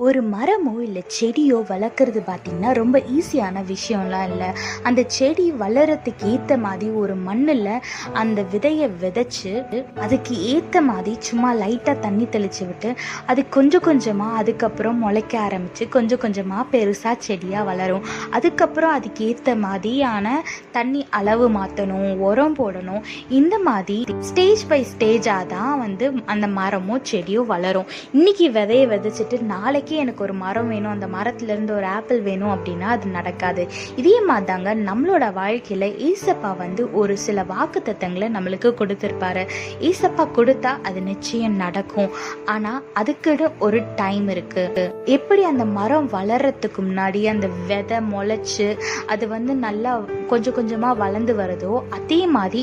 ஒரு மரமோ இல்லை செடியோ வளர்க்குறது பார்த்திங்கன்னா ரொம்ப ஈஸியான விஷயம்லாம் இல்லை. அந்த செடி வளர்கிறதுக்கு ஏற்ற மாதிரி ஒரு மண்ணில் அந்த விதையை விதைச்சி அதுக்கு ஏற்ற மாதிரி சும்மா லைட்டாக தண்ணி தெளித்து விட்டு அது கொஞ்சம் கொஞ்சமாக அதுக்கப்புறம் முளைக்க ஆரம்பித்து கொஞ்சம் கொஞ்சமாக பெருசாக செடியாக வளரும். அதுக்கப்புறம் அதுக்கு ஏற்ற மாதிரியான தண்ணி அளவு மாற்றணும், உரம் போடணும். இந்த மாதிரி ஸ்டேஜ் பை ஸ்டேஜாக தான் அந்த மரமோ செடியோ வளரும். இன்னைக்கு விதையை விதைச்சிட்டு நாளைக்கு எனக்கு ஒரு மரம் வேணும், அந்த மரத்துல இருந்து ஒரு ஆப்பிள் வேணும் அப்படின்னா அது நடக்காது. இதே மாதிரி தாங்க நம்மளோட வாழ்க்கையில ஏசப்பா ஒரு சில வாக்குத்தத்தங்களை நம்மளுக்கு கொடுத்திருப்பாரு. ஏசப்பா கொடுத்தா அது நிச்சயம் நடக்கும். ஆனா அதுக்கு ஒரு டைம் இருக்கு. எப்படி அந்த மரம் வளர்றதுக்கு முன்னாடி அந்த விதை முளைச்சு அது நல்லா கொஞ்சம் கொஞ்சமா வளர்ந்து வருதோ, அதே மாதிரி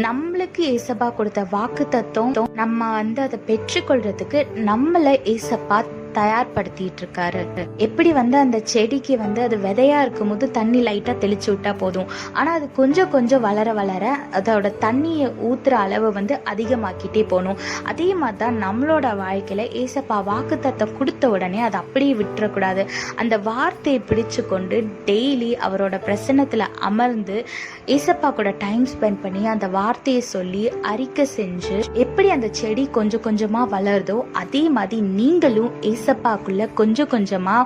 நம்மளுக்கு ஏசப்பா கொடுத்த வாக்குத்தத்தம் நம்ம அதை பெற்றுக்கொள்றதுக்கு நம்மள ஏசப்பா தயார்படுத்திட்டு இருக்காரு. எப்படி அந்த செடிக்கு அது விதையா இருக்கும் போது தண்ணி லைட்டா தெளிச்சு விட்டா போதும். ஆனா அது கொஞ்சம் கொஞ்சம் வளர வளர அதோட தண்ணியை ஊத்துற அளவு அதிகமாக்கிட்டே போகணும். அதே மாதிரிதான் நம்மளோட வாழ்க்கையில ஏசப்பா வாக்குத்தத்தம் கொடுத்த உடனே அதை அப்படியே விட்டுறக்கூடாது. அந்த வார்த்தையை பிடிச்சு கொண்டு டெய்லி அவரோட பிரசன்னத்துல அமர்ந்து ஏசப்பா கூட டைம் ஸ்பெண்ட் பண்ணி அந்த வார்த்தையை சொல்லி அறிக்கை செஞ்சு எப்படி அந்த செடி கொஞ்சம் கொஞ்சமா வளருதோ, அதே மாதிரி நீங்களும் ஏசப்பாக்குள்ள கொஞ்சம் கொஞ்சமா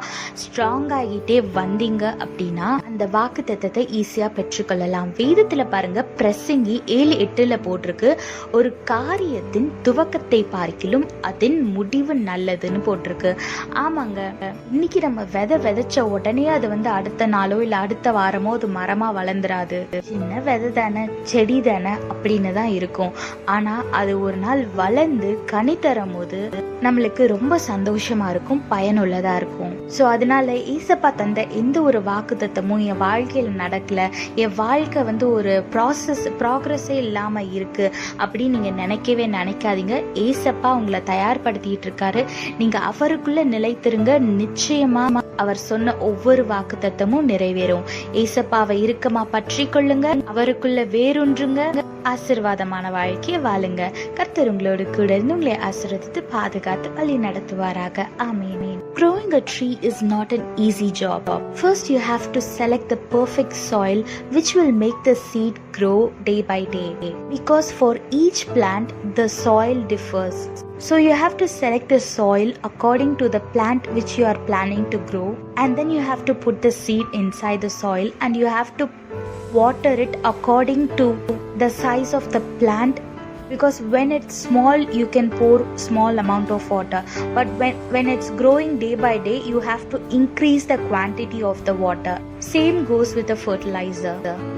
ஸ்ட்ராங் ஆகிட்டே வந்தீங்க அப்படின்னா அந்த வாக்குத்தத்தத்தை ஈஸியா பெற்றுக்கொள்ளலாம். வேதத்துல பாருங்க, பிரசங்கி 7:8 போட்டிருக்கு, ஒரு காரியத்தின் துவக்கத்தை பார்க்கிலும் அதன் முடிவு நல்லதுன்னு போட்டிருக்கு. ஆமாங்க, இன்னைக்கு நம்ம விதைச்ச உடனே அது அடுத்த நாளோ இல்ல அடுத்த வாரமோ அது மரமா வளர்ந்துராது. சின்ன விதை தானே, செடி தானே அப்படின்னு தான் இருக்கும். ஆனா அது ஒரு நாள் வளர்ந்து கனி தரும் போது நம்மளுக்கு ரொம்ப சந்தோஷமா இருக்கும், பயனுள்ளதா இருக்கும். சோ அதனால ஏசப்பா தந்த எந்த ஒரு வாக்குத்தத்தமும் என் வாழ்க்கையில நடக்கல, என் வாழ்க்கை ஒரு ப்ராக்ரஸே இல்லாம இருக்கு அப்படின்னு நீங்க நினைக்கவே நினைக்காதீங்க. ஏசப்பா உங்களை தயார்படுத்திட்டு இருக்காரு. நீங்க அவருக்குள்ள நிலைத்திருங்க. நிச்சயமா அவர் சொன்ன ஒவ்வொரு வாக்குத்தத்தமும் நிறைவேறும். ஏசப்பாவை இறுக்கமா பற்றி கொள்ளுங்க, அவருக்குள்ள வேறொன்றுங்க, ஆசீர்வாதமான வாழ்க்கையை வாழுங்க. கர்த்தர் உங்களோடு கூட இருந்து உங்களை ஆசீர்வதித்து பாதுகாத்து வழி நடத்துவாராக. ஆமென். Growing a tree is not an easy job. First you have to select the perfect soil which will make the seed grow day by day. Because for each plant the soil differs. So you have to select the soil according to the plant which you are planning to grow, and then you have to put the seed inside the soil and you have to water it according to the size of the plant, because when it's small you can pour small amount of water, but when it's growing day by day you have to increase the quantity of the water. Same goes with the fertilizer.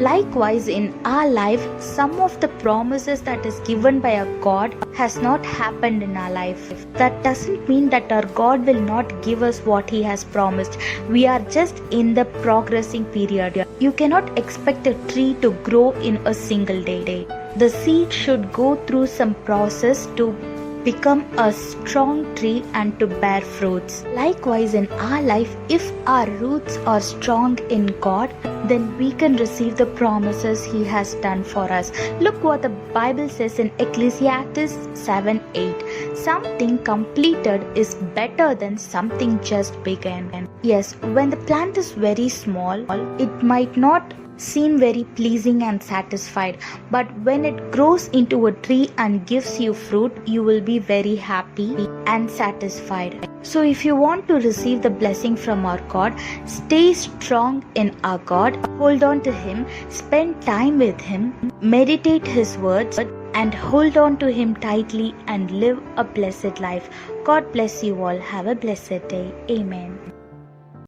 Likewise in our life, some of the promises that is given by our God has not happened in our life. That doesn't mean that our God will not give us what he has promised. We are just in the progressing period. You cannot expect a tree to grow in a single day. The seed should go through some process to become a strong tree and to bear fruits. Likewise in our life, if our roots are strong in God, then we can receive the promises he has done for us. Look what the Bible says in Ecclesiastes 7:8. Something completed is better than something just begun. Yes, when the plant is very small, it might not seem very pleasing and satisfied, but when it grows into a tree and gives you fruit, you will be very happy and satisfied. So if you want to receive the blessing from our God, stay strong in our God, hold on to him, spend time with him, meditate his words, and hold on to him tightly and live a blessed life. God bless you all. Have a blessed day. Amen.